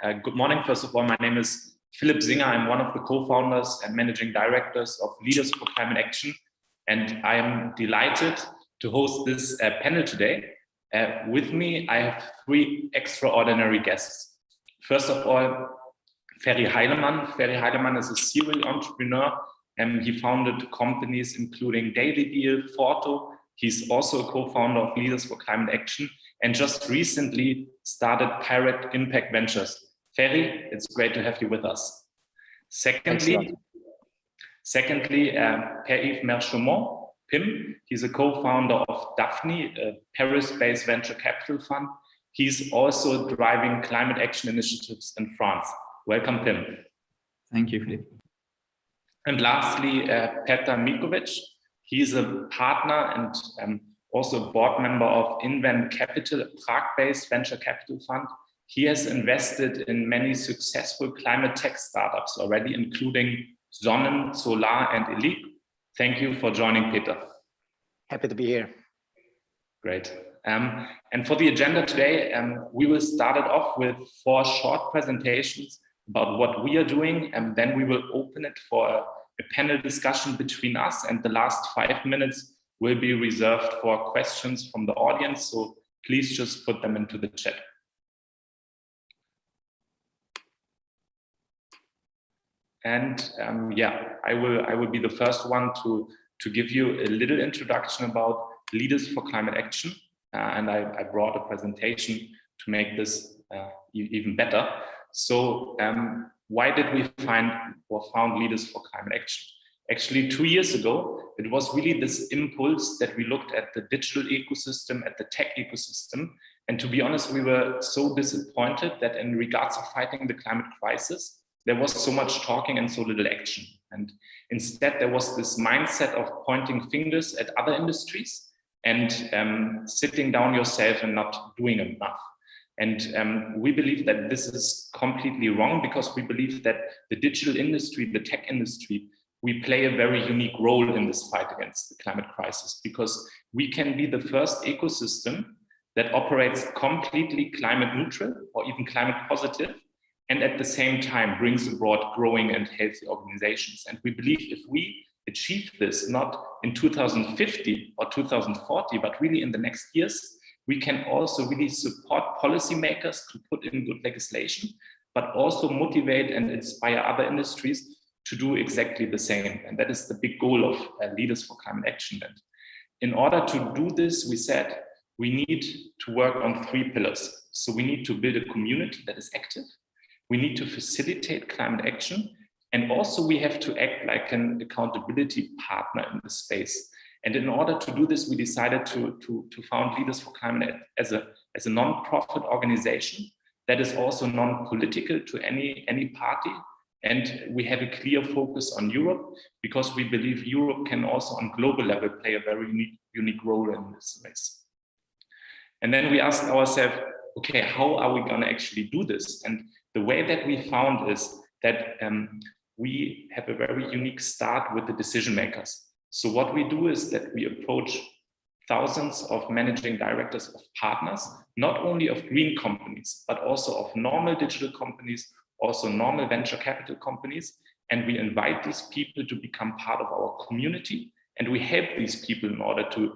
Good morning. First of all, my name is Philipp Singer. I'm one of the co-founders and managing directors of Leaders for Climate Action. And I am delighted to host this panel today. With me, I have three extraordinary guests. First of all, Ferry Heidemann. Ferry Heidemann is a serial entrepreneur. He founded companies including Daily Deal, Forto. He's also a co-founder of Leaders for Climate Action and just recently started Pirate Impact Ventures. Ferry, it's great to have you with us. Secondly, Pierre-Yves Merchaumont, Pim. He's a co-founder of Daphne, a Paris-based venture capital fund. He's also driving climate action initiatives in France. Welcome, Pim. Thank you, Philipp. And lastly, Petar Mikovic. He's a partner and also a board member of Invent Capital, a Prague-based venture capital fund. He has invested in many successful climate tech startups already, including Sonnen, Solar, and Elite. Thank you for joining, Peter. Happy to be here. Great. And for the agenda today, we will start it off with 4 short presentations about what we are doing, and then we will open it for a panel discussion between us, and the last 5 minutes will be reserved for questions from the audience. So please just put them into the chat. And I will be the first one to give you a little introduction about Leaders for Climate Action. And I brought a presentation to make this even better. So why did we found Leaders for Climate Action? Actually, 2 years ago, it was really this impulse that we looked at the digital ecosystem, at the tech ecosystem. And to be honest, we were so disappointed that in regards of fighting the climate crisis, there was so much talking and so little action. And instead, there was this mindset of pointing fingers at other industries and sitting down yourself and not doing enough. And we believe that this is completely wrong, because we believe that the digital industry, the tech industry, we play a very unique role in this fight against the climate crisis, because we can be the first ecosystem that operates completely climate neutral or even climate positive, and at the same time brings abroad growing and healthy organizations. And we believe if we achieve this, not in 2050 or 2040, but really in the next years, we can also really support policymakers to put in good legislation, but also motivate and inspire other industries to do exactly the same. And that is the big goal of Leaders for Climate Action. And in order to do this, we said we need to work on 3 pillars. So we need to build a community that is active. We need to facilitate climate action. And also we have to act like an accountability partner in this space. And in order to do this, we decided to found Leaders for Climate as a non-profit organization that is also non-political to any party. And we have a clear focus on Europe, because we believe Europe can also on global level play a very unique role in this space. And then we asked ourselves, okay, how are we going to actually do this? And the way that we found is that we have a very unique start with the decision makers. So what we do is that we approach thousands of managing directors of partners, not only of green companies, but also of normal digital companies, also normal venture capital companies. And we invite these people to become part of our community. And we help these people in order to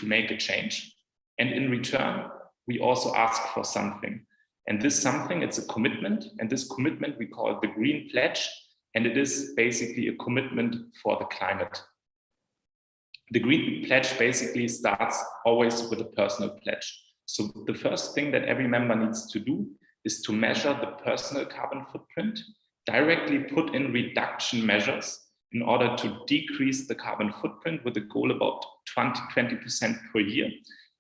make a change. And in return, we also ask for something. And this something, it's a commitment. And this commitment we call the Green Pledge. And it is basically a commitment for the climate. The Green Pledge basically starts always with a personal pledge. So the first thing that every member needs to do is to measure the personal carbon footprint, directly put in reduction measures in order to decrease the carbon footprint with a goal about 20% per year.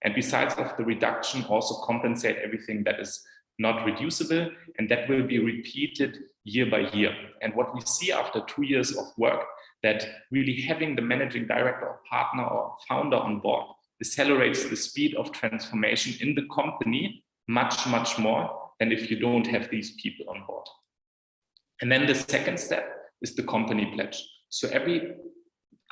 And besides of the reduction, also compensate everything that is not reducible, and that will be repeated year by year. And what we see after 2 years of work, that really having the managing director or partner or founder on board accelerates the speed of transformation in the company much, much more than if you don't have these people on board. And then the second step is the company pledge. So every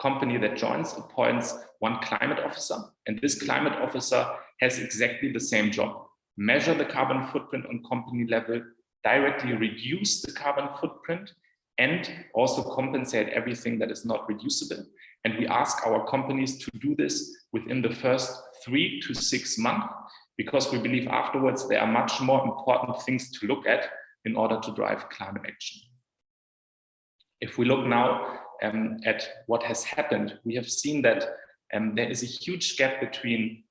company that joins appoints one climate officer, and this climate officer has exactly the same job: measure the carbon footprint on company level directly reduce the carbon footprint and also compensate everything that is not reducible. And we ask our companies to do this within the first 3 to 6 months, because we believe afterwards there are much more important things to look at in order to drive climate action. If we look now at what has happened, we have seen that there is a huge gap between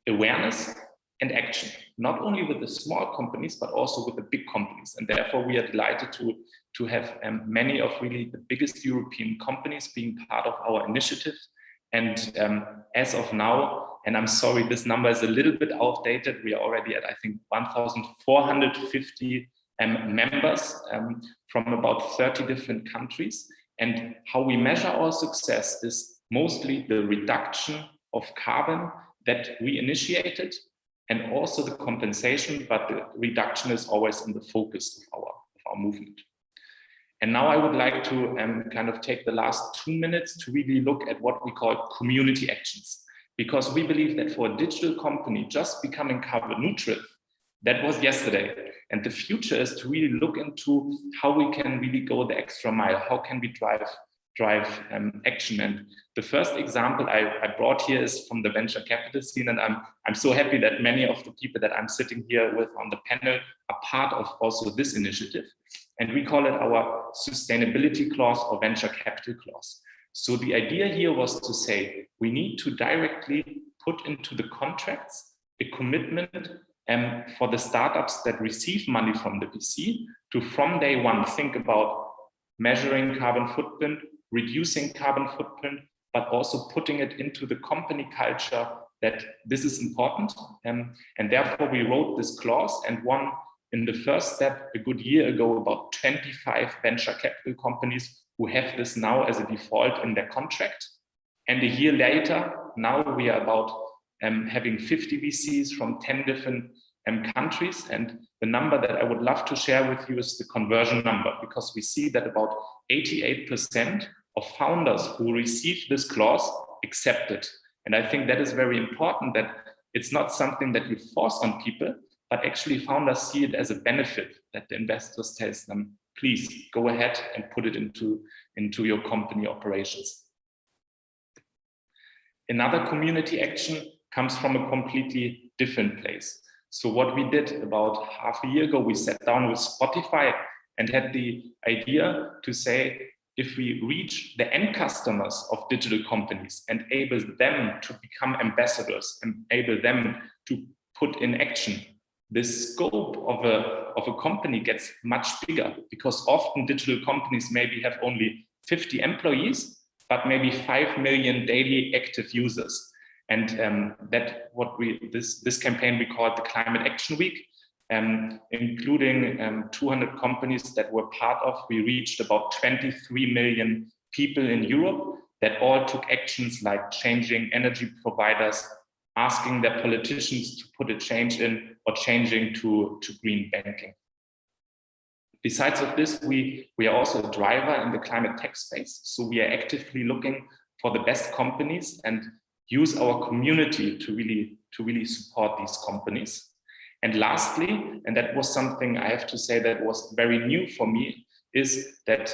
awareness and action, not only with the small companies, but also with the big companies. And therefore, we are delighted to have many of really the biggest European companies being part of our initiative. And as of now, and I'm sorry, this number is a little bit outdated. We are already at, I think, 1,450 members from about 30 different countries. And how we measure our success is mostly the reduction of carbon that we initiated, and also the compensation, but the reduction is always in the focus of our movement. And now I would like to kind of take the last 2 minutes to really look at what we call community actions, because we believe that for a digital company, just becoming carbon neutral, that was yesterday. And the future is to really look into how we can really go the extra mile. How can we drive action? And the first example I brought here is from the venture capital scene. And I'm so happy that many of the people that I'm sitting here with on the panel are part of also this initiative. And we call it our sustainability clause or venture capital clause. So the idea here was to say, we need to directly put into the contracts a commitment for the startups that receive money from the VC to, from day one, think about measuring carbon footprint, reducing carbon footprint, but also putting it into the company culture that this is important. And therefore we wrote this clause and won in the first step a good year ago about 25 venture capital companies who have this now as a default in their contract. And a year later, now we are about having 50 VCs from 10 different countries. And the number that I would love to share with you is the conversion number, because we see that about 88% of founders who receive this clause accept it. And I think that is very important, that it's not something that you force on people, but actually founders see it as a benefit, that the investors tell them, please go ahead and put it into your company operations. Another community action comes from a completely different place. So what we did about half a year ago, we sat down with Spotify and had the idea to say, if we reach the end customers of digital companies and enable them to become ambassadors, enable them to put in action, the scope of a company gets much bigger, because often digital companies maybe have only 50 employees, but maybe 5 million daily active users. And this campaign we called the Climate Action Week, including 200 companies that were part of. We reached about 23 million people in Europe that all took actions like changing energy providers, asking their politicians to put a change in, or changing to green banking. Besides of this, we are also a driver in the climate tech space. So we are actively looking for the best companies and use our community to really support these companies. And lastly, and that was something I have to say that was very new for me, is that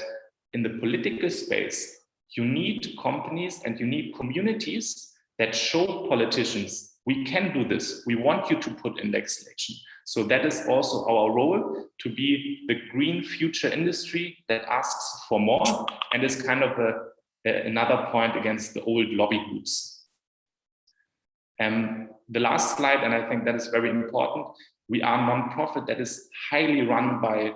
in the political space, you need companies and you need communities that show politicians, we can do this. We want you to put in legislation. So that is also our role, to be the green future industry that asks for more, and is kind of another point against the old lobby groups. The last slide, and I think that is very important, we are a non-profit that is highly run by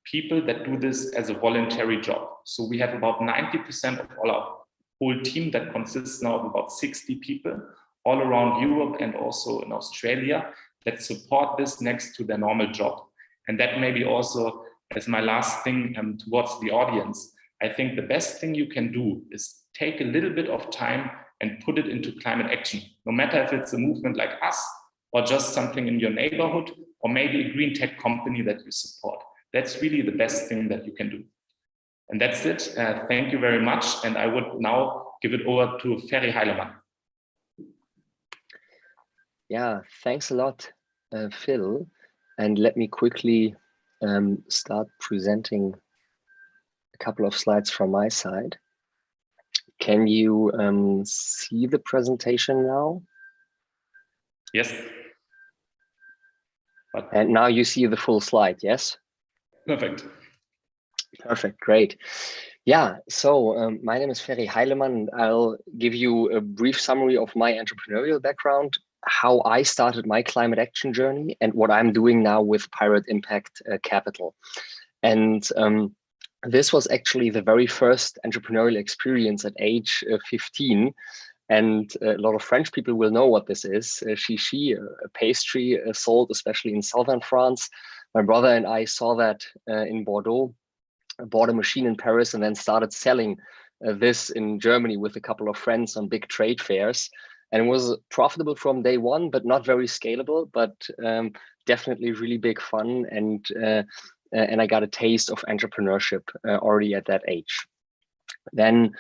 people that do this as a voluntary job. So we have about 90% of our whole team that consists now of about 60 people all around Europe and also in Australia that support this next to their normal job. And that maybe also as my last thing towards the audience, I think the best thing you can do is take a little bit of time and put it into climate action, no matter if it's a movement like us or just something in your neighborhood or maybe a green tech company that you support. That's really the best thing that you can do. And that's it. Thank you very much. And I would now give it over to Ferry Heilemann. Yeah, thanks a lot, Phil. And let me quickly start presenting a couple of slides from my side. Can you see the presentation now? Yes. And now you see the full slide, yes? Perfect. Perfect, great. Yeah, so my name is Ferry Heilemann, and I'll give you a brief summary of my entrepreneurial background, how I started my climate action journey, and what I'm doing now with Pirate Impact Capital. And this was actually the very first entrepreneurial experience at age 15. And a lot of French people will know what this is. Chichi, a pastry sold especially in southern France. My brother and I saw that in Bordeaux, bought a machine in Paris, and then started selling this in Germany with a couple of friends on big trade fairs. And it was profitable from day one, but not very scalable, but definitely really big fun. And I got a taste of entrepreneurship already at that age. Then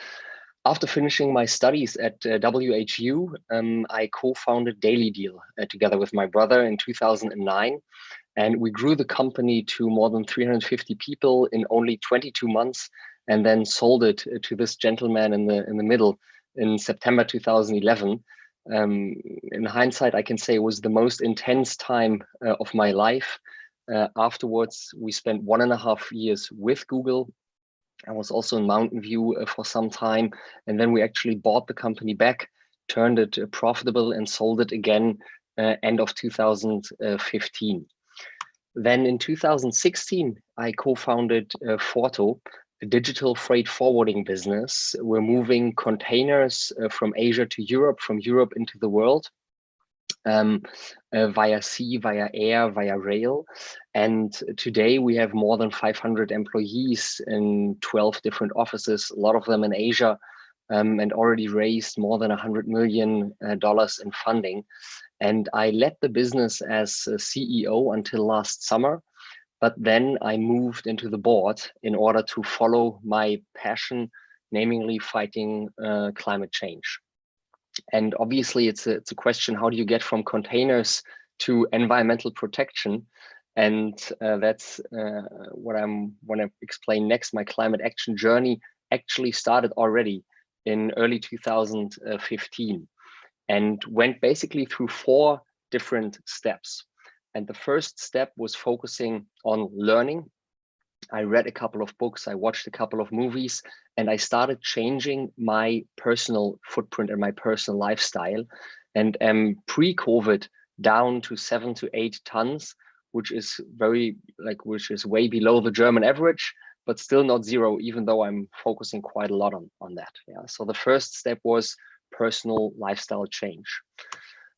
after finishing my studies at WHU, I co-founded Daily Deal together with my brother in 2009. And we grew the company to more than 350 people in only 22 months, and then sold it to this gentleman in the middle in September 2011. In hindsight, I can say it was the most intense time of my life. Afterwards, we spent 1.5 years with Google. I was also in Mountain View for some time, and then we actually bought the company back, turned it profitable, and sold it again end of 2015. Then in 2016, I co-founded Forto, a digital freight forwarding business. We're moving containers from Asia to Europe, from Europe into the world, via sea, via air, via rail. And today we have more than 500 employees in 12 different offices, a lot of them in Asia, and already raised more than $100 million in funding. And I led the business as a CEO until last summer, but then I moved into the board in order to follow my passion, namely fighting climate change. And obviously it's a question, how do you get from containers to environmental protection? And that's what I want to explain next. My climate action journey actually started already in early 2015. And went basically through 4 different steps. And the first step was focusing on learning. I read a couple of books, I watched a couple of movies, and I started changing my personal footprint and my personal lifestyle. And pre-COVID down to 7 to 8 tons, which is which is way below the German average, but still not zero, even though I'm focusing quite a lot on that. Yeah. So the first step was personal lifestyle change.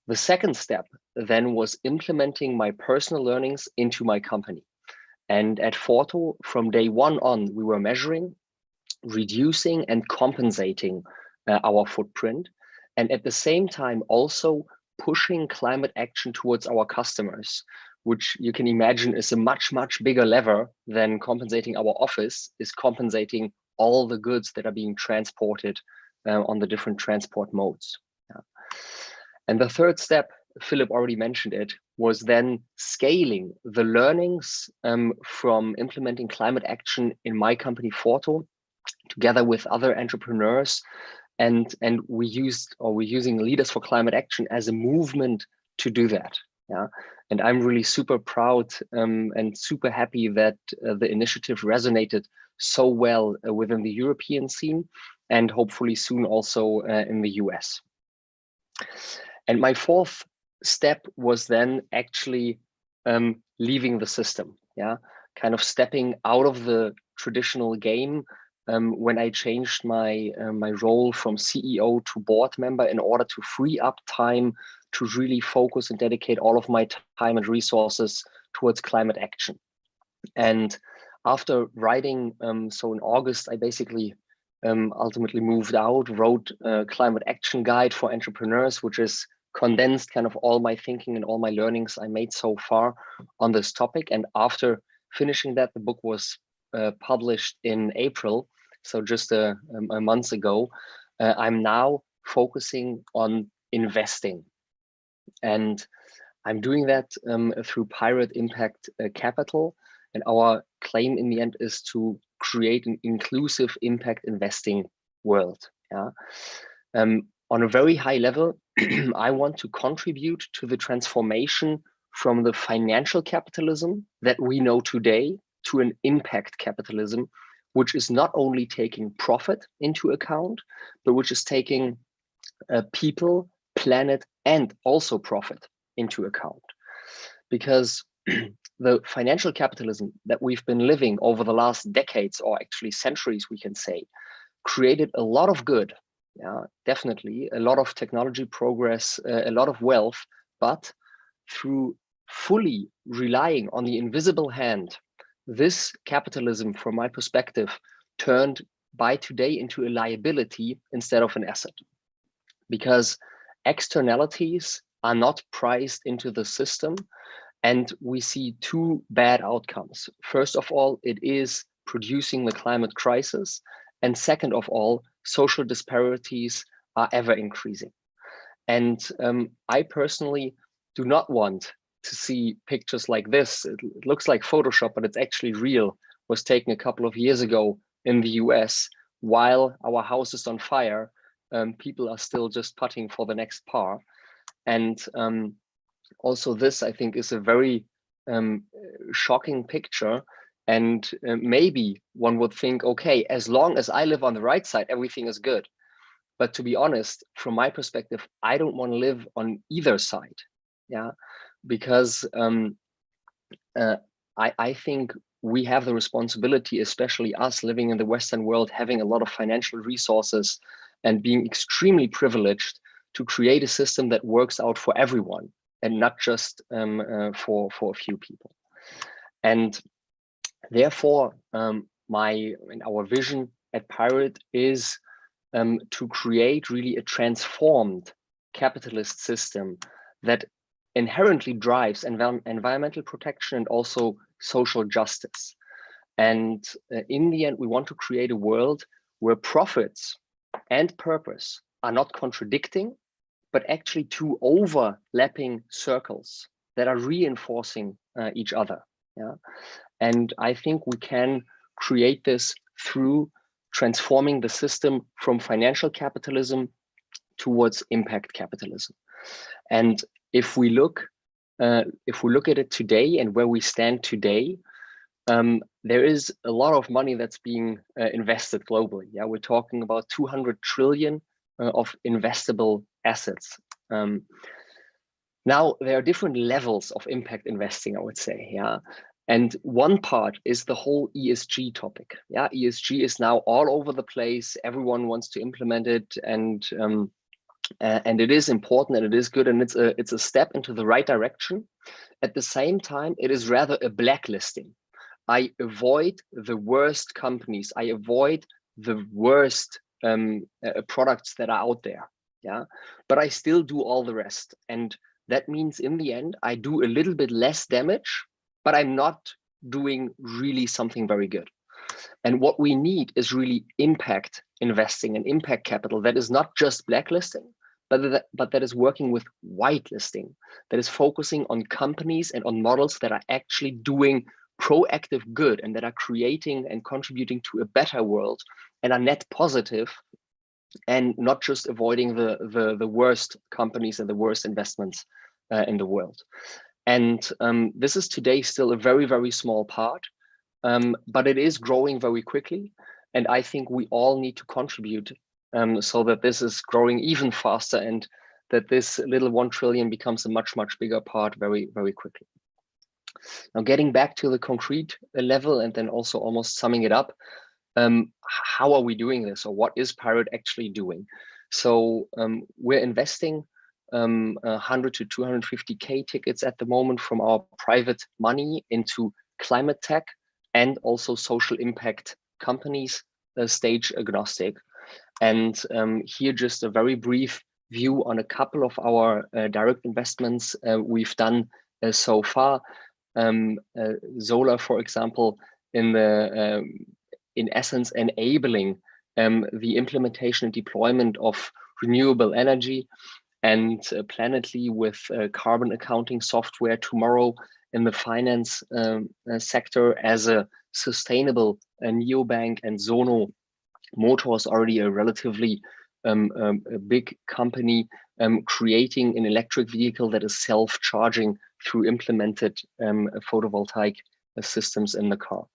The second step then was implementing my personal learnings into my company. And at Forto, from day one on, we were measuring, reducing, and compensating our footprint. And at the same time, also pushing climate action towards our customers, which you can imagine is a much, much bigger lever than compensating our office, is compensating all the goods that are being transported on the different transport modes. Yeah. And the third step, Philip already mentioned it, was then scaling the learnings from implementing climate action in my company Forto, together with other entrepreneurs. And we're using Leaders for Climate Action as a movement to do that. Yeah. And I'm really super proud and super happy that the initiative resonated so well within the European scene, and hopefully soon also in the US. And my fourth step was then actually leaving the system. Yeah, kind of stepping out of the traditional game when I changed my my role from CEO to board member in order to free up time to really focus and dedicate all of my time and resources towards climate action. And after writing, so in August, I basically ultimately moved out, wrote a climate action guide for entrepreneurs, which is condensed kind of all my thinking and all my learnings I made so far on this topic. And after finishing that, the book was published in April, so just a month ago. I'm now focusing on investing, and I'm doing that through Pirate Impact Capital. And our claim in the end is to create an inclusive impact investing world. Yeah. On a very high level, I want to contribute to the transformation from the financial capitalism that we know today to an impact capitalism, which is not only taking profit into account, but which is taking people, planet, and also profit into account. Because the financial capitalism that we've been living over the last decades, or actually centuries, we can say, created a lot of good. Yeah, definitely a lot of technology progress, a lot of wealth, but through fully relying on the invisible hand, this capitalism, from my perspective, turned by today into a liability instead of an asset, because externalities are not priced into the system. And we see two bad outcomes. First of all, it is producing the climate crisis. And second of all, social disparities are ever increasing. And I personally do not want to see pictures like this. It looks like Photoshop, but it's actually real. Was taken a couple of years ago in the US. While our house is on fire, people are still just putting for the next par. And also this, I think, is a very shocking picture. And maybe one would think, okay, as long as I live on the right side, everything is good. But to be honest, from my perspective, I don't want to live on either side. Yeah, because I think we have the responsibility, especially us living in the Western world, having a lot of financial resources and being extremely privileged, to create a system that works out for everyone and not just for a few people. And therefore, our vision at Pirate is to create really a transformed capitalist system that inherently drives environmental protection and also social justice. And in the end, we want to create a world where profits and purpose are not contradicting, but actually two overlapping circles that are reinforcing each other. Yeah, and I think we can create this through transforming the system from financial capitalism towards impact capitalism. And if we look at it today and where we stand today, there is a lot of money that's being invested globally. Yeah, we're talking about 200 trillion of investable assets. Now, there are different levels of impact investing, I would say. Yeah. And one part is the whole ESG topic. Yeah, ESG is now all over the place. Everyone wants to implement it, and it is important and it is good, and it's a step into the right direction. At the same time, it is rather a blacklisting. I avoid the worst companies. I avoid the worst products that are out there. Yeah, but I still do all the rest, and that means in the end I do a little bit less damage, but I'm not doing really something very good. And what we need is really impact investing and impact capital that is not just blacklisting, but that is working with whitelisting, that is focusing on companies and on models that are actually doing proactive good and that are creating and contributing to a better world and are net positive, and not just avoiding the worst companies and the worst investments in the world. And this is today still a very, very small part, but it is growing very quickly. And I think we all need to contribute so that this is growing even faster and that this little 1 trillion becomes a much, much bigger part very, very quickly. Now, getting back to the concrete level and then also almost summing it up, how are we doing this, or what is Pirate actually doing? So we're investing 100 to 250K tickets at the moment from our private money into climate tech and also social impact companies, stage agnostic. And here just a very brief view on a couple of our direct investments we've done so far. Solar, for example, in essence enabling the implementation and deployment of renewable energy, and Planetly with carbon accounting software tomorrow in the finance sector as a sustainable neobank, and Zono Motor is already a relatively a big company creating an electric vehicle that is self-charging through implemented photovoltaic systems in the car.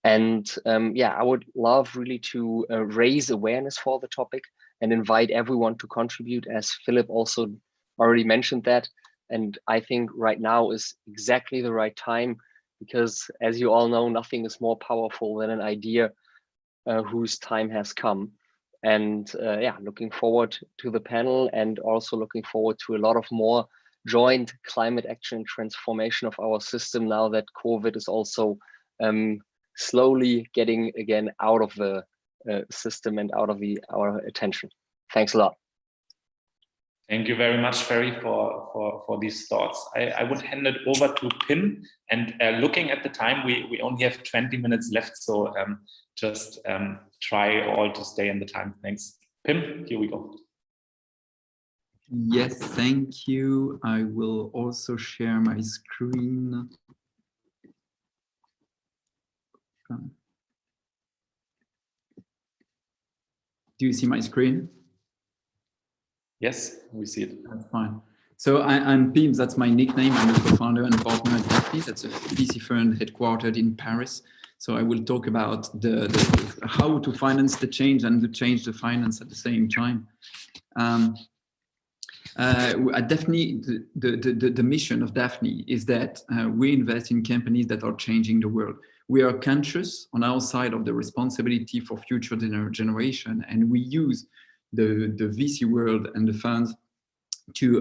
And yeah, I would love really to raise awareness for the topic and invite everyone to contribute, as Philip also already mentioned that. And I think right now is exactly the right time, because as you all know, nothing is more powerful than an idea whose time has come. And yeah, looking forward to the panel, and also looking forward to a lot of more joint climate action transformation of our system now that COVID is also slowly getting again out of the system and out of our attention. Thanks a lot. Thank you very much, Ferry, for these thoughts. I would hand it over to Pim. And looking at the time, we only have 20 minutes left, so just try all to stay in the time. Thanks. Pim, here we go. Yes, thank you. I will also share my screen. Do you see my screen? Yes, we see it. That's fine. So I'm Pim, that's my nickname. I'm the co-founder and partner at Daphne. That's a VC fund headquartered in Paris. So I will talk about how to finance the change and to change the finance at the same time. At Daphne, the mission of Daphne is that we invest in companies that are changing the world. We are conscious on our side of the responsibility for future generation, and we use the VC world and the funds to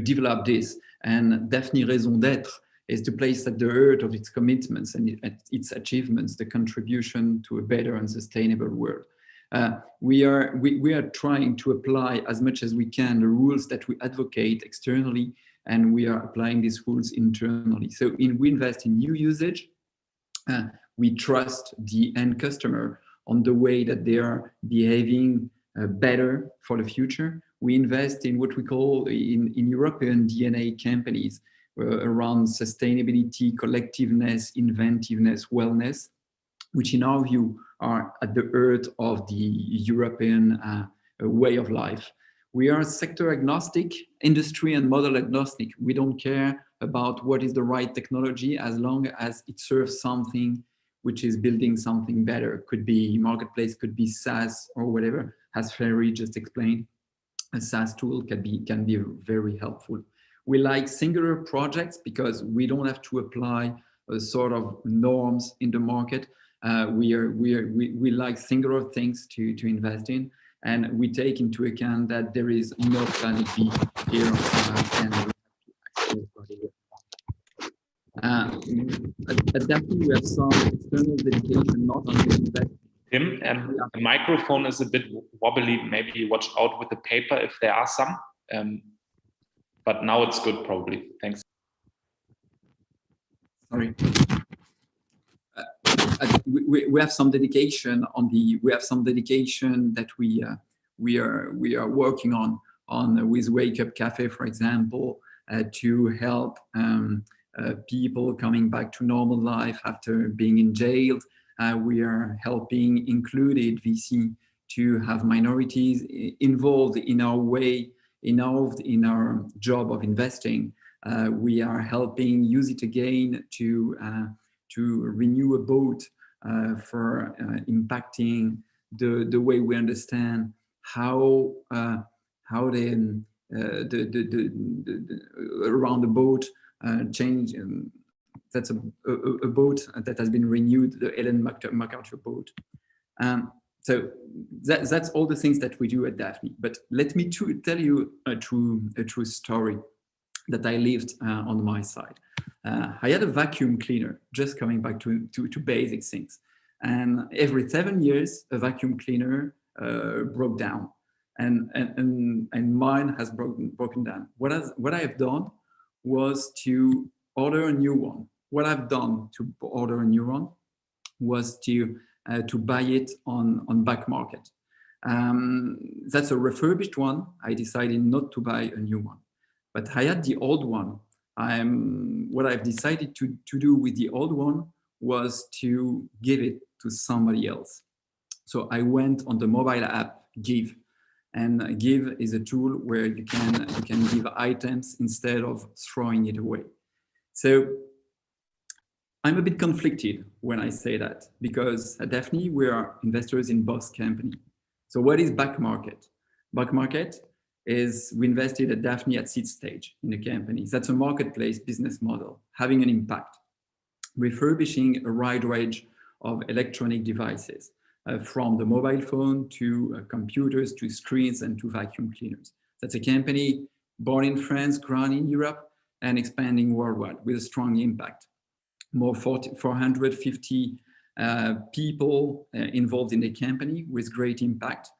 develop this. And Daphne raison d'être is to place at the heart of its commitments and its achievements the contribution to a better and sustainable world. We are trying to apply as much as we can the rules that we advocate externally, and we are applying these rules internally. So we invest in new usage. We trust the end customer on the way that they are behaving better for the future. We invest in what we call in European DNA companies around sustainability, collectiveness, inventiveness, wellness, which in our view are at the heart of the European way of life. We are sector agnostic, industry and model agnostic. We don't care about what is the right technology as long as it serves something which is building something better. Could be marketplace, could be SaaS or whatever. As Ferry just explained, a SaaS tool can be very helpful. We like singular projects because we don't have to apply a sort of norms in the market. We like singular things to invest in, and we take into account that there is no planet B here. At Daphne, we have some external dedication, not only investment. Tim, the microphone is a bit wobbly. Maybe watch out with the paper if there are some. But now it's good, probably. Thanks. Sorry. We have some dedication on the. We have some dedication that we are working on with Wake Up Cafe, for example, to help people coming back to normal life after being in jail. We are helping included VC to have minorities involved in our way, involved in our job of investing. We are helping Use It Again to renew a boat for impacting the way we understand how around the boat change. That's a boat that has been renewed, the Ellen MacArthur boat. So that's all the things that we do at Daphne. But let me tell you a true story that I lived on my side. I had a vacuum cleaner, just coming back to basic things. And every 7 years, a vacuum cleaner broke down, and mine has broken down. What I have done was to order a new one. What I've done to order a new one was to buy it on back market. That's a refurbished one. I decided not to buy a new one, but I had the old one. what I've decided to do with the old one was to give it to somebody else. So I went on the mobile app Give, and Give is a tool where you can give items instead of throwing it away. So I'm a bit conflicted when I say that, because at Daphne, we are investors in both companies. So what is back market? Back market is we invested at Daphne at seed stage in the company. That's a marketplace business model, having an impact, refurbishing a wide range of electronic devices, from the mobile phone to computers, to screens, and to vacuum cleaners. That's a company born in France, grown in Europe, and expanding worldwide with a strong impact. More 450 people involved in the company with great impact.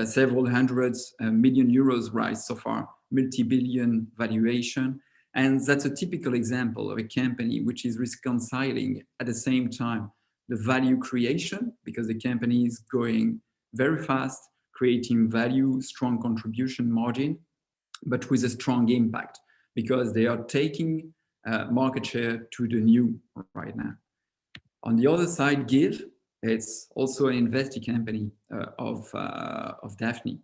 Several hundreds million euros raised so far, multi-billion valuation. And that's a typical example of a company which is reconciling at the same time the value creation, because the company is going very fast, creating value, strong contribution margin, but with a strong impact, because they are taking market share to the new right now. On the other side, Give, it's also an investing company of Daphne.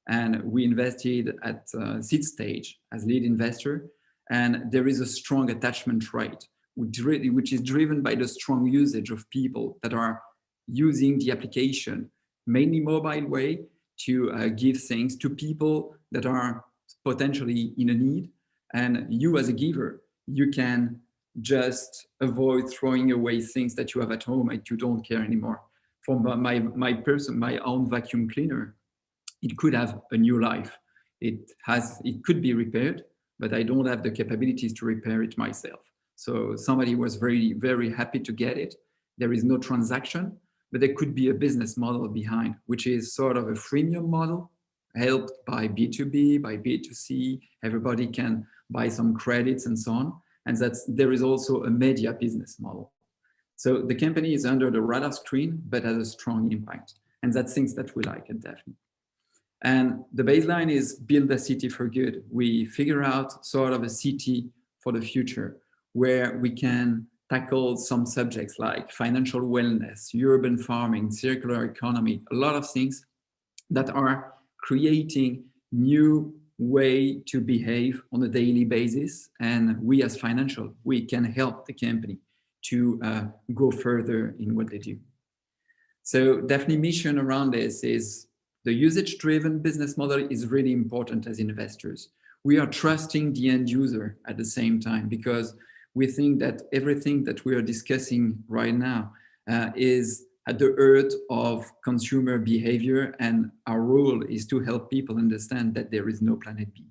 And we invested at seed stage as lead investor. And there is a strong attachment rate, which is driven by the strong usage of people that are using the application, mainly mobile way, to give things to people that are potentially in a need. And you as a giver, you can just avoid throwing away things that you have at home and you don't care anymore. For my own vacuum cleaner, it could have a new life. It could be repaired, but I don't have the capabilities to repair it myself. So somebody was very, very happy to get it. There is no transaction, but there could be a business model behind, which is sort of a freemium model, helped by B2B, by B2C. Everybody can buy some credits and so on. And there is also a media business model. So the company is under the radar screen, but has a strong impact. And that's things that we like at Daphne. And the baseline is build a city for good. We figure out sort of a city for the future where we can tackle some subjects like financial wellness, urban farming, circular economy, a lot of things that are creating new way to behave on a daily basis. And we as financial, we can help the company to go further in what they do. So Daphne mission around this is the usage-driven business model is really important as investors. We are trusting the end user at the same time, because we think that everything that we are discussing right now is at the heart of consumer behavior, and our role is to help people understand that there is no planet B.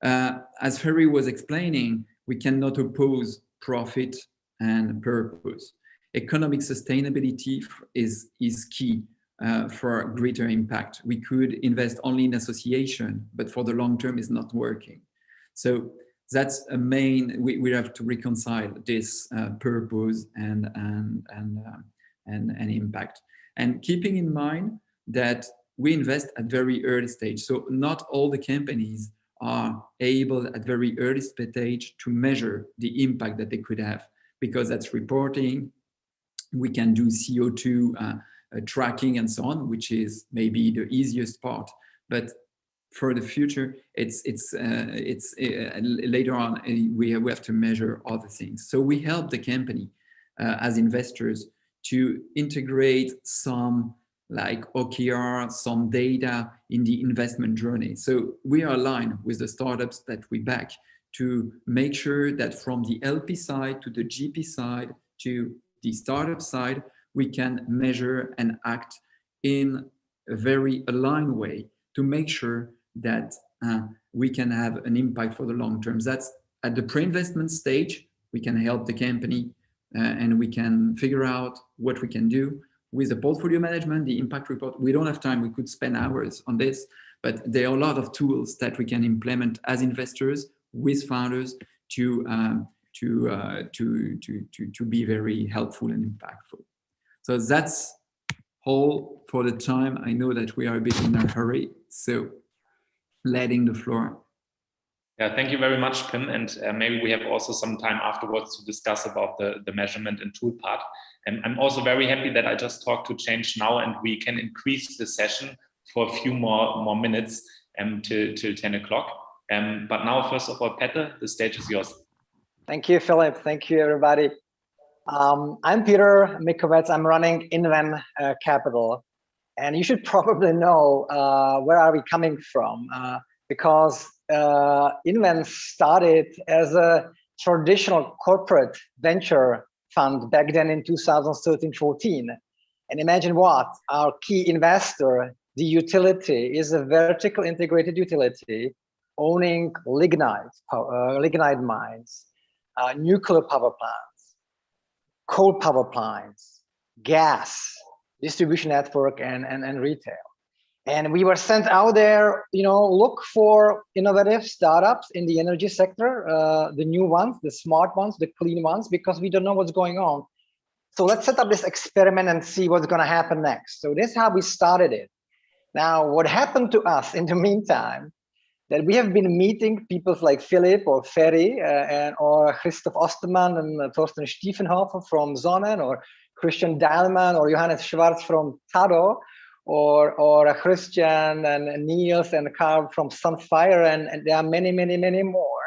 As Ferry was explaining, we cannot oppose profit and purpose. Economic sustainability is key for greater impact. We could invest only in association, but for the long term is not working. So that's a main, we have to reconcile this purpose and impact. And keeping in mind that we invest at very early stage. So not all the companies are able at very early stage to measure the impact that they could have, because that's reporting. We can do CO2 tracking and so on, which is maybe the easiest part. But for the future, it's later on, we have to measure other things. So we help the company as investors to integrate some like OKR, some data in the investment journey. So we are aligned with the startups that we back to make sure that from the LP side to the GP side to the startup side, we can measure and act in a very aligned way to make sure that we can have an impact for the long term. That's at the pre-investment stage, we can help the company and we can figure out what we can do with the portfolio management, the impact report. We don't have time, we could spend hours on this, but there are a lot of tools that we can implement as investors with founders to be very helpful and impactful. So that's all for the time. I know that we are a bit in a hurry, so letting the floor. Yeah, thank you very much, Pim. And maybe we have also some time afterwards to discuss about the measurement and tool part. And I'm also very happy that I just talked to ChangeNow, and we can increase the session for a few more minutes till 10 o'clock. But now, first of all, Peter, the stage is yours. Thank you, Philip. Thank you, everybody. I'm Peter Mikovec. I'm running Inven Capital. And you should probably know where are we coming from, because Inven started as a traditional corporate venture fund back then in 2013-14. And imagine what, our key investor, the utility, is a vertical integrated utility owning lignite mines, nuclear power plants, coal power plants, gas, distribution network, and retail. And we were sent out there, look for innovative startups in the energy sector, the new ones, the smart ones, the clean ones, because we don't know what's going on. So let's set up this experiment and see what's going to happen next. So this is how we started it. Now, what happened to us in the meantime, that we have been meeting people like Philip or Ferry or Christoph Ostermann and Thorsten Stiefenhofer from Sonnen, or Christian Dahlmann or Johannes Schwarz from Tado, or Christian and Niels and Carl from Sunfire, and there are many, many, many more.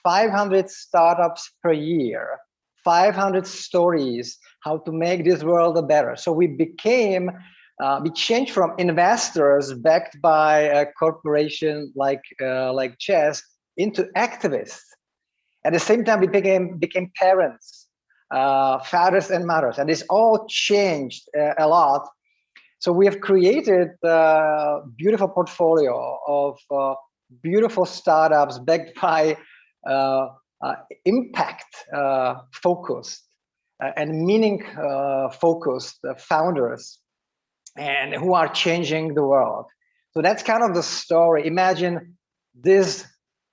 500 startups per year, 500 stories, how to make this world better. So we changed from investors backed by a corporation like Chess into activists. At the same time, we became parents, fathers and mothers, and this all changed a lot. So we have created a beautiful portfolio of beautiful startups backed by impact focused and meaning focused founders, and who are changing the world. So that's kind of the story. Imagine this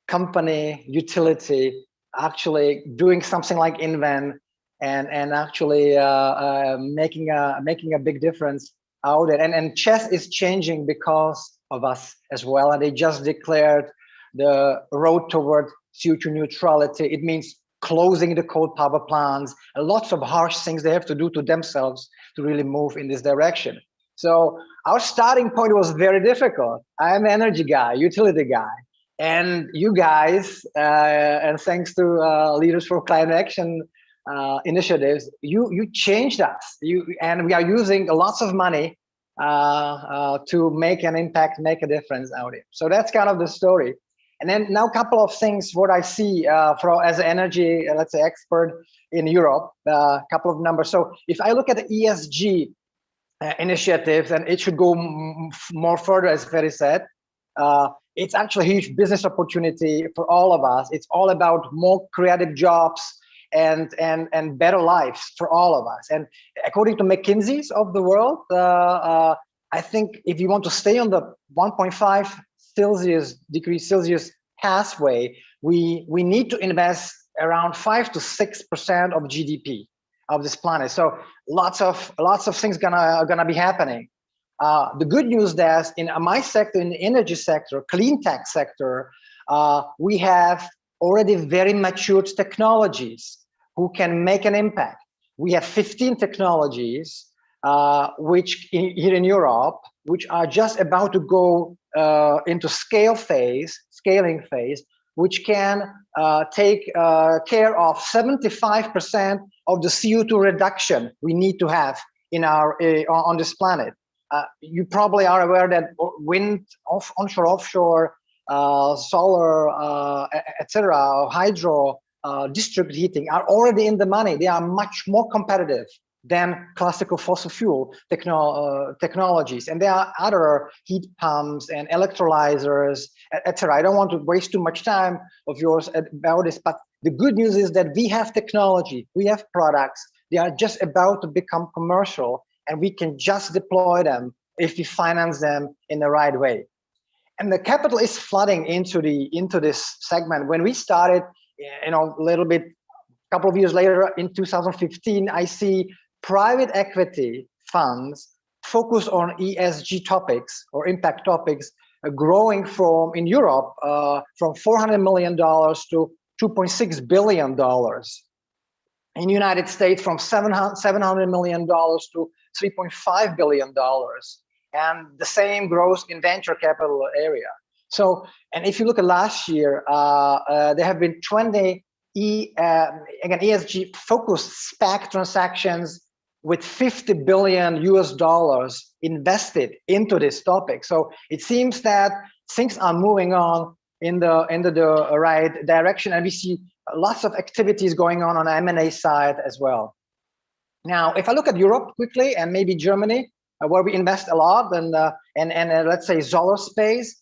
company, utility, actually doing something like Inven and actually making a big difference out there. And Chess is changing because of us as well. And they just declared the road toward CO2 neutrality. It means closing the coal power plants, and lots of harsh things they have to do to themselves to really move in this direction. So our starting point was very difficult. I'm an energy guy, utility guy, and you guys, and thanks to Leaders for Climate Action initiatives, you changed us. And we are using lots of money to make an impact, make a difference out here. So that's kind of the story. And then now a couple of things, what I see as an energy, let's say, expert in Europe, a couple of numbers. So if I look at the ESG initiatives, and it should go more further, as Ferry said, it's actually a huge business opportunity for all of us. It's all about more creative jobs and better lives for all of us. And according to McKinsey's of the world, I think if you want to stay on the 1.5 degrees Celsius pathway, we need to invest around 5 to 6% of GDP of this planet. So lots of things gonna be happening. The good news that in my sector, in the energy sector, clean tech sector, we have already very matured technologies who can make an impact. We have 15 technologies here in Europe, which are just about to go into scaling phase, which can take care of 75% of the CO2 reduction we need to have in on this planet. You probably are aware that wind, onshore, offshore, solar, etc., hydro, district heating are already in the money. They are much more competitive than classical fossil fuel technologies. And there are other heat pumps and electrolyzers, etc. I don't want to waste too much time of yours about this, but the good news is that we have technology, we have products, they are just about to become commercial, and we can just deploy them if we finance them in the right way. And the capital is flooding into this segment. When we started, a little bit, a couple of years later, in 2015, I see private equity funds focus on ESG topics or impact topics growing from, in Europe, from $400 million to $2.6 billion. In the United States, from $700 million to $3.5 billion. And the same growth in venture capital area. So, and if you look at last year, there have been 20 again, ESG focused SPAC transactions with $50 billion US invested into this topic. So it seems that things are moving on in the right direction, and we see lots of activities going on the M&A side as well. Now, if I look at Europe quickly, and maybe Germany, where we invest a lot, and let's say solar space,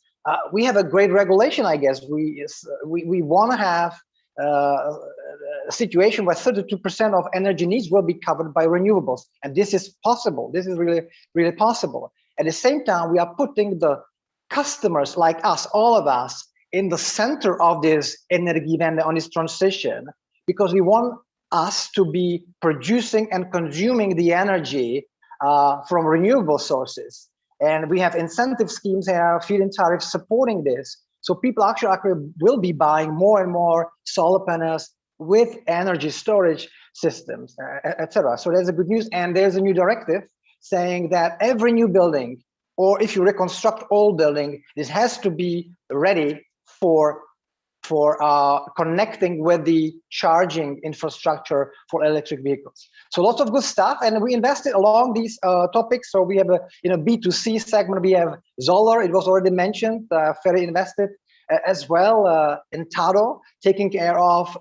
we have a great regulation, I guess. We want to have a situation where 32% of energy needs will be covered by renewables, and this is possible. This is really, really possible. At the same time, we are putting the customers like us, all of us, in the center of this Energiewende, on this transition, because we want us to be producing and consuming the energy from renewable sources. And we have incentive schemes here, feed-in tariffs supporting this. So people actually will be buying more and more solar panels with energy storage systems, etc. So there's a good news. And there's a new directive saying that every new building, or if you reconstruct old building, this has to be ready for connecting with the charging infrastructure for electric vehicles. So lots of good stuff, and we invested along these topics. So we have a B2C segment. We have solar. It was already mentioned. Ferry invested as well in Tado, taking care of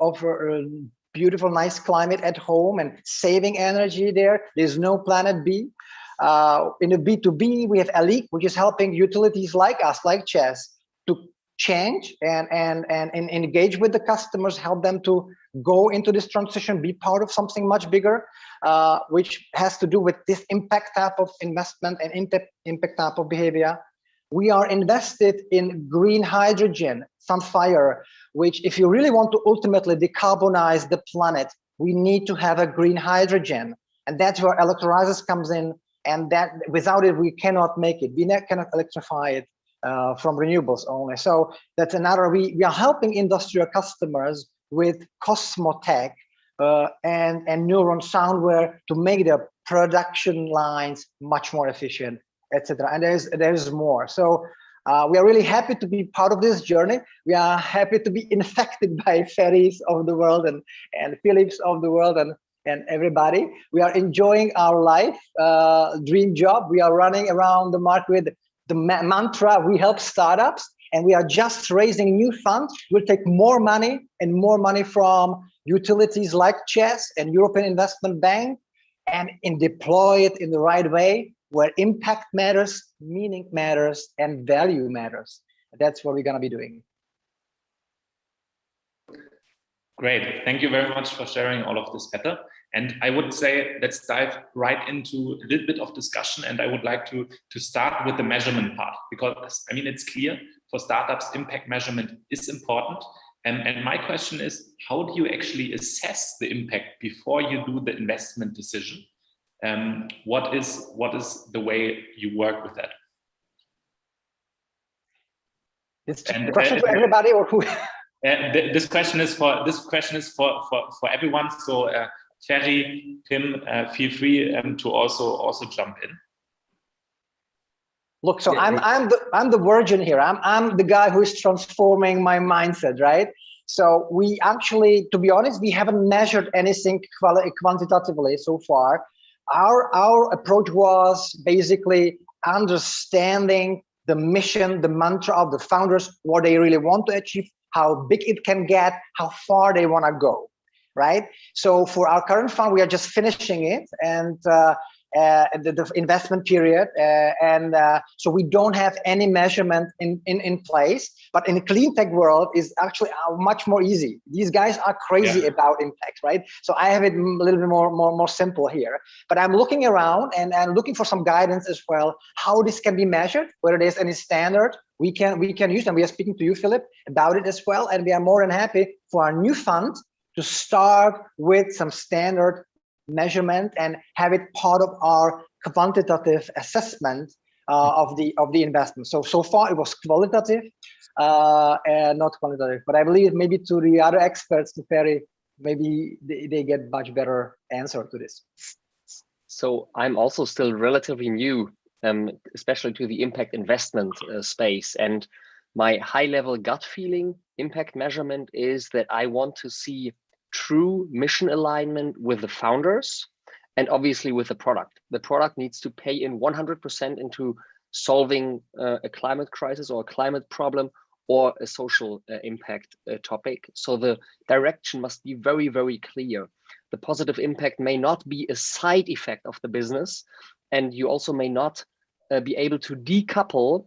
beautiful, nice climate at home and saving energy there. There's no planet B. In the B2B, we have Elite, which is helping utilities like us, like Chess, to change and engage with the customers, help them to go into this transition, be part of something much bigger, which has to do with this impact type of investment and impact type of behavior. We are invested in green hydrogen, Sunfire, which, if you really want to ultimately decarbonize the planet, we need to have a green hydrogen. And that's where electrolyzers comes in, and that without it, we cannot make it. We cannot electrify it from renewables only. So that's another, we are helping industrial customers with Cosmotech and Neuron Soundware to make their production lines much more efficient, etc. And there's more. So we are really happy to be part of this journey. We are happy to be infected by Ferries of the world and Philips of the world and everybody. We are enjoying our life, dream job. We are running around the market with the mantra, we help startups, and we are just raising new funds. We'll take more money from utilities like Chess and European Investment Bank and deploy it in the right way, where impact matters, meaning matters, and value matters. That's what we're going to be doing. Great. Thank you very much for sharing all of this, Petter. And I would say, let's dive right into a little bit of discussion. And I would like to start with the measurement part, because I mean, it's clear for startups, impact measurement is important. And my question is, how do you actually assess the impact before you do the investment decision? What is the way you work with that? It's a question for everybody, or who? This question is for everyone. So Ferry, Tim, feel free to also jump in. Look, so I'm the virgin here. I'm the guy who is transforming my mindset, right? So we actually, to be honest, we haven't measured anything quantitatively so far. Our approach was basically understanding the mission, the mantra of the founders, what they really want to achieve, how big it can get, how far they want to go, right? So for our current fund, we are just finishing it, and the investment period, so we don't have any measurement in place. But in the clean tech world is actually much more easy. These guys are crazy about impact, right? So I have it a little bit more simple here. But I'm looking around and looking for some guidance as well, how this can be measured, whether there's any standard we can use. And we are speaking to you, Philip, about it as well. And we are more than happy for our new fund to start with some standard measurement and have it part of our quantitative assessment of the investment. So far it was qualitative and not quantitative. But I believe maybe to the other experts, to Ferry, maybe they get much better answer to this. So I'm also still relatively new, especially to the impact investment space. And my high-level gut feeling impact measurement is that I want to see true mission alignment with the founders and obviously with the product. The product needs to pay in 100% into solving a climate crisis or a climate problem or a social impact topic. So the direction must be very, very clear. The positive impact may not be a side effect of the business, and you also may not be able to decouple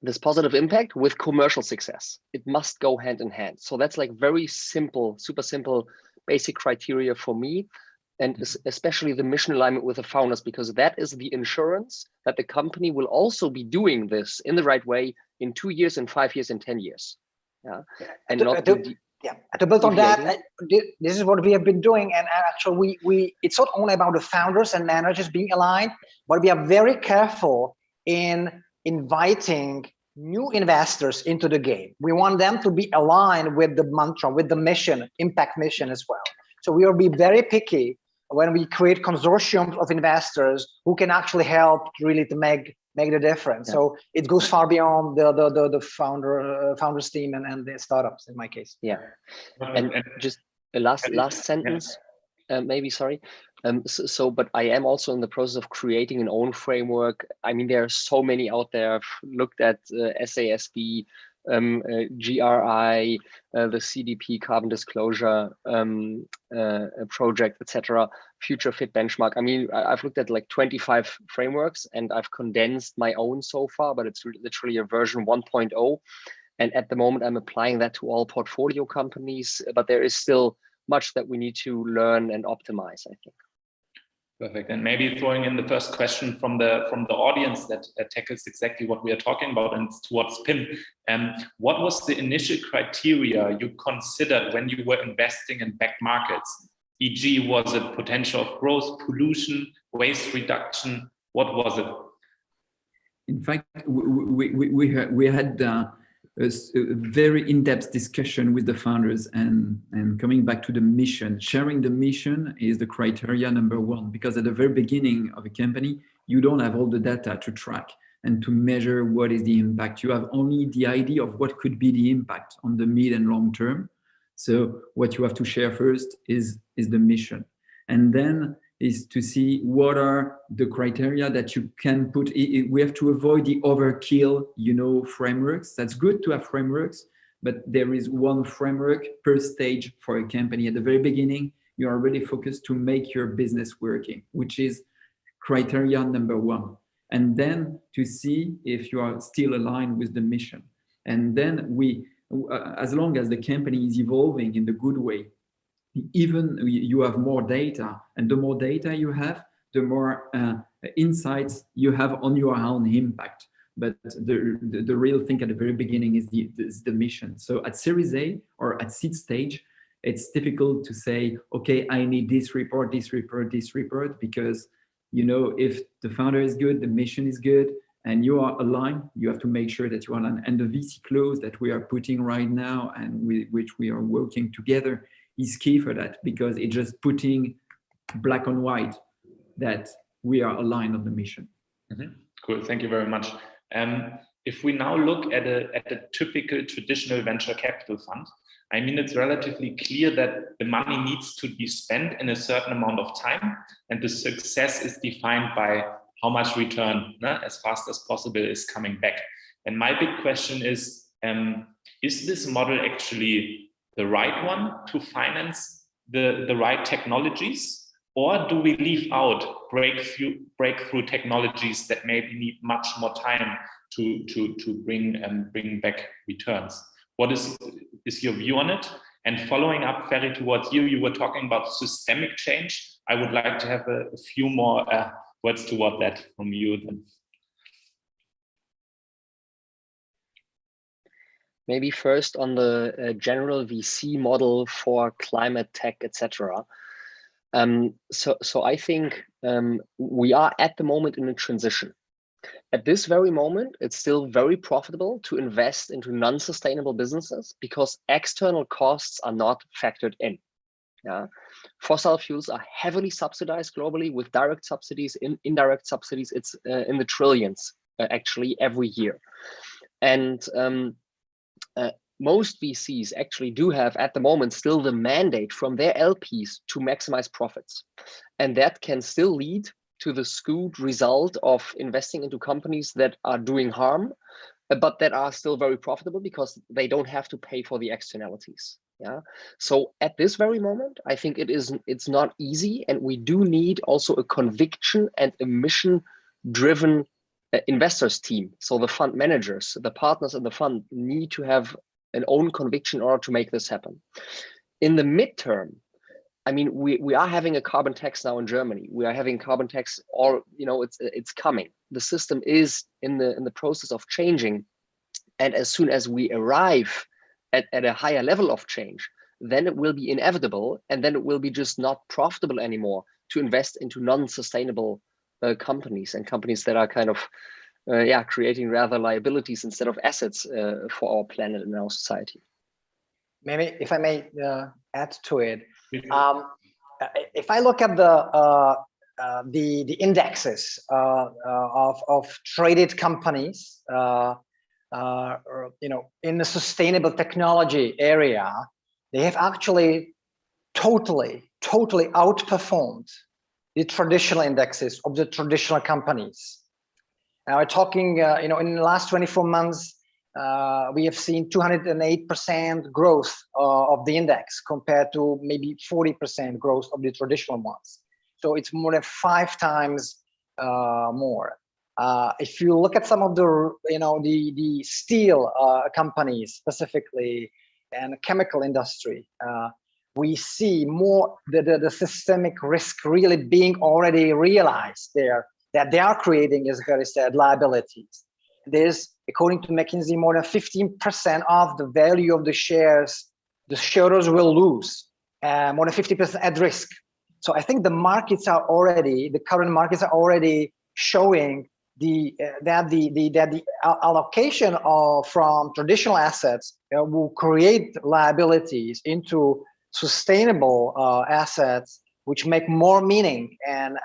this positive impact with commercial success. It must go hand in hand. So that's like very simple, super simple, basic criteria for me, and especially the mission alignment with the founders, because that is the insurance that the company will also be doing this in the right way in 2 years, in 5 years, in 10 years. Yeah, and to build on that, this is what we have been doing, and actually it's not only about the founders and managers being aligned, but we are very careful in inviting new investors into the game. We want them to be aligned with the mantra, with the mission, impact mission as well. So we will be very picky when we create consortiums of investors who can actually help really to make the difference. Yeah. So it goes far beyond the founders team and the startups in my case. Yeah, and just a last sentence, maybe, sorry. But I am also in the process of creating an own framework. I mean, there are so many out there. I've looked at SASB, GRI, the CDP carbon disclosure project, etc., future fit benchmark. I mean, I've looked at like 25 frameworks and I've condensed my own so far, but it's literally a version 1.0. And at the moment, I'm applying that to all portfolio companies, but there is still much that we need to learn and optimize, I think. Perfect. And maybe throwing in the first question from the audience that tackles exactly what we are talking about, and it's towards Pim. What was the initial criteria you considered when you were investing in back markets? E.g., was it potential of growth, pollution, waste reduction? What was it? In fact, we had a very in-depth discussion with the founders, and coming back to the mission, sharing the mission is the criteria number one, because at the very beginning of a company, you don't have all the data to track and to measure what is the impact. You have only the idea of what could be the impact on the mid and long term. So what you have to share first is the mission. And then is to see what are the criteria that you can put. We have to avoid the overkill, frameworks. That's good to have frameworks, but there is one framework per stage for a company. At the very beginning, you are really focused to make your business working, which is criteria number one. And then to see if you are still aligned with the mission. And then as long as the company is evolving in the good way, even you have more data, and the more data you have, the more insights you have on your own impact. But the real thing at the very beginning is the mission. So at Series A or at seed stage, it's difficult to say, okay, I need this report, because if the founder is good, the mission is good, and you are aligned, you have to make sure that you are aligned. And the VC clause that we are putting right now and with which we are working together is key for that, because it's just putting black on white that we are aligned on the mission. Mm-hmm. Cool, thank you very much. If we now look at a typical traditional venture capital fund, I mean, it's relatively clear that the money needs to be spent in a certain amount of time, and the success is defined by how much return as fast as possible is coming back. And my big question is this model actually the right one to finance the right technologies, or do we leave out breakthrough technologies that maybe need much more time to bring back returns? What is your view on it? And following up, Ferry, towards you were talking about systemic change. I would like to have a few more words toward that from you then. Maybe first on the general VC model for climate tech, etc. So I think we are at the moment in a transition. At this very moment, it's still very profitable to invest into non-sustainable businesses because external costs are not factored in. Yeah. Fossil fuels are heavily subsidized globally with direct subsidies, indirect subsidies. It's in the trillions actually every year. And most VCs actually do have at the moment still the mandate from their LPs to maximize profits. And that can still lead to the skewed result of investing into companies that are doing harm, but that are still very profitable because they don't have to pay for the externalities. Yeah. So at this very moment, I think it's not easy, and we do need also a conviction and a mission-driven investors team. So the fund managers, the partners in the fund need to have an own conviction in order to make this happen. In the midterm, I mean, we are having a carbon tax now in Germany. We are having carbon tax, or it's coming. The system is in the process of changing, and as soon as we arrive at a higher level of change, then it will be inevitable, and then it will be just not profitable anymore to invest into non-sustainable companies and companies that are kind of creating rather liabilities instead of assets for our planet and our society. Maybe if I may add to it, if I look at the indexes of traded companies, in the sustainable technology area, they have actually totally outperformed the traditional indexes of the traditional companies. Now we're talking, in the last 24 months, we have seen 208% growth of the index compared to maybe 40% growth of the traditional ones. So it's more than 5 times more. If you look at some of the steel companies specifically and chemical industry, we see more the systemic risk really being already realized there, that they are creating, as Gary said, liabilities. There's, according to McKinsey, more than 15% of the value of the shares, the shareholders will lose, more than 50% at risk. So I think the current markets are already showing that the allocation from traditional assets will create liabilities into sustainable assets, which make more meaning, and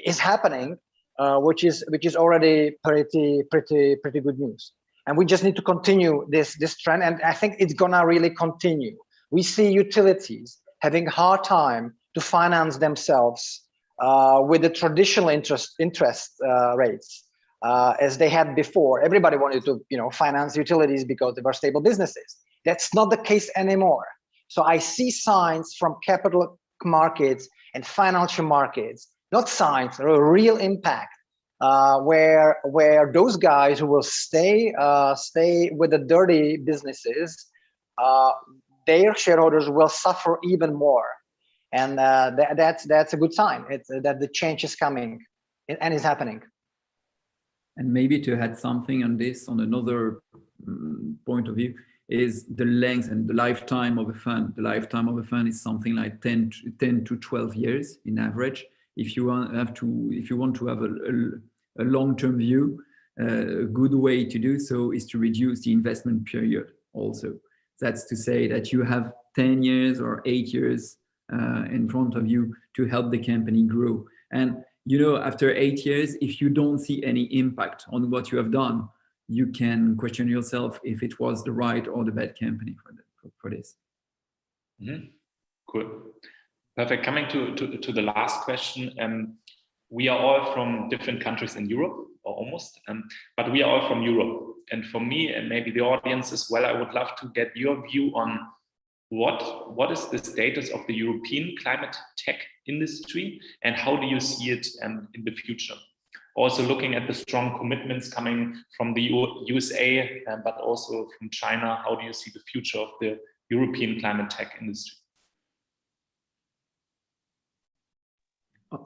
is happening, which is already pretty good news. And we just need to continue this trend, and I think it's gonna really continue. We see utilities having a hard time to finance themselves with the traditional interest rates as they had before. Everybody wanted to finance utilities because they were stable businesses. That's not the case anymore. So I see signs from capital markets and financial markets, not signs, a real impact, where those guys who will stay with the dirty businesses, their shareholders will suffer even more. And that's a good sign. It's that the change is coming and is happening. And maybe to add something on this, on another point of view, is the length and the lifetime of a fund. The lifetime of a fund is something like 10 to 12 years in average. If you want to have a long-term view, a good way to do so is to reduce the investment period also. That's to say that you have 10 years or 8 years in front of you to help the company grow. And after 8 years, if you don't see any impact on what you have done, you can question yourself if it was the right or the bad company for this. Mm-hmm. Cool. Perfect. Coming to the last question, we are all from different countries in Europe, or almost, but we are all from Europe. And for me, and maybe the audience as well, I would love to get your view on what is the status of the European climate tech industry, and how do you see it in the future? Also looking at the strong commitments coming from the USA, but also from China, how do you see the future of the European climate tech industry?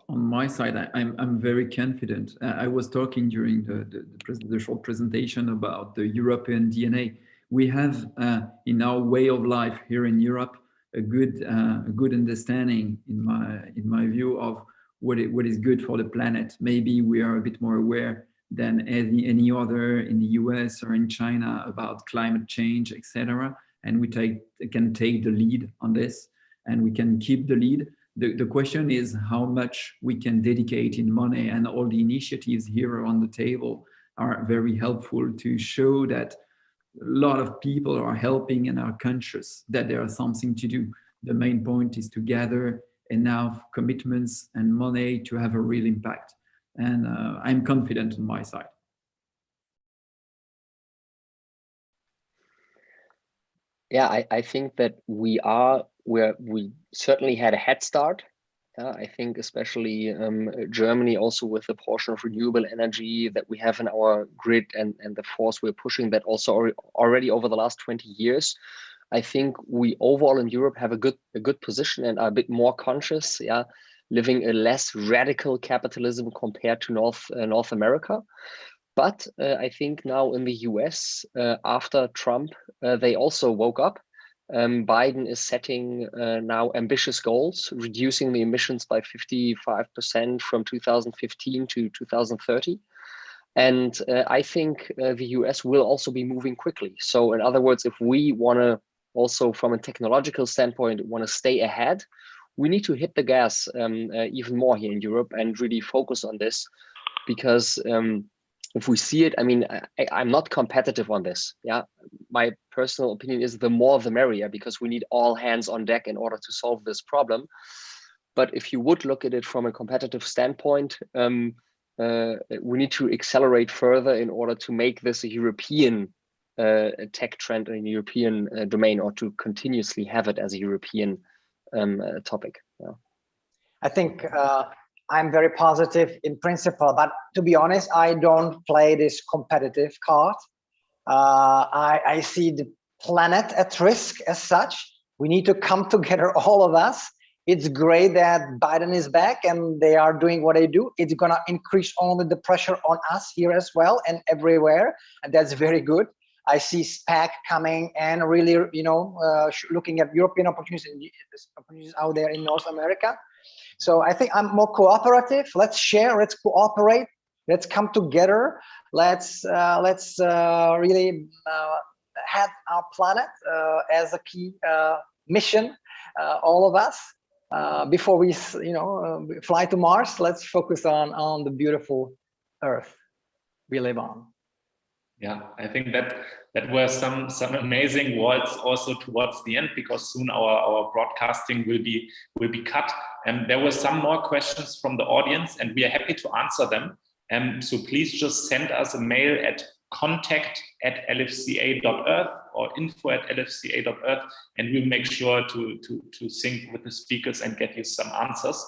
On my side, I'm very confident. I was talking during the short presentation about the European DNA. We have in our way of life here in Europe a good understanding, in my view, of what is good for the planet. Maybe we are a bit more aware than any other in the US or in China about climate change, etc. And we can take the lead on this, and we can keep the lead. The question is how much we can dedicate in money, and all the initiatives here on the table are very helpful to show that a lot of people are helping and are conscious that there is something to do. The main point is to gather enough commitments and money to have a real impact. And I'm confident on my side. Yeah, I think that we certainly had a head start. I think especially Germany, also with the portion of renewable energy that we have in our grid, and the force we're pushing that also already over the last 20 years. I think we overall in Europe have a good position and are a bit more conscious, yeah, living a less radical capitalism compared to North America. But I think now in the US, after Trump, they also woke up. Biden is setting now ambitious goals, reducing the emissions by 55% from 2015 to 2030. And I think the US will also be moving quickly. So in other words, if we want to also from a technological standpoint, want to stay ahead, we need to hit the gas even more here in Europe and really focus on this, because if we see it, I mean, I'm not competitive on this. Yeah, my personal opinion is the more the merrier, because we need all hands on deck in order to solve this problem. But if you would look at it from a competitive standpoint, we need to accelerate further in order to make this a European tech trend in a European domain, or to continuously have it as a European topic. Yeah. I think I'm very positive in principle, but to be honest, I don't play this competitive card. I see the planet at risk as such. We need to come together, all of us. It's great that Biden is back and they are doing what they do. It's going to increase only the pressure on us here as well and everywhere, and that's very good. I see SPAC coming and really, you know, looking at European opportunities out there in North America. So I think I'm more cooperative. Let's share, let's cooperate, let's come together. Let's really have our planet as a key mission, all of us. Before we, you know, fly to Mars, let's focus on the beautiful Earth we live on. Yeah, I think that were some amazing words also towards the end, because soon our broadcasting will be cut. And there were some more questions from the audience, and we are happy to answer them. So please just send us a mail at contact@lfca.earth or info@lfca.earth, and we'll make sure to sync with the speakers and get you some answers.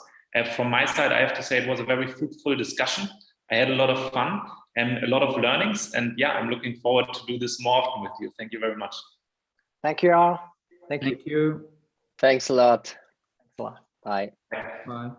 From my side, I have to say it was a very fruitful discussion. I had a lot of fun and a lot of learnings, and yeah, I'm looking forward to do this more often with you. Thank you very much. Thank you all. Thank you. Thank you. Thanks a lot. Thanks a lot. Bye. Bye.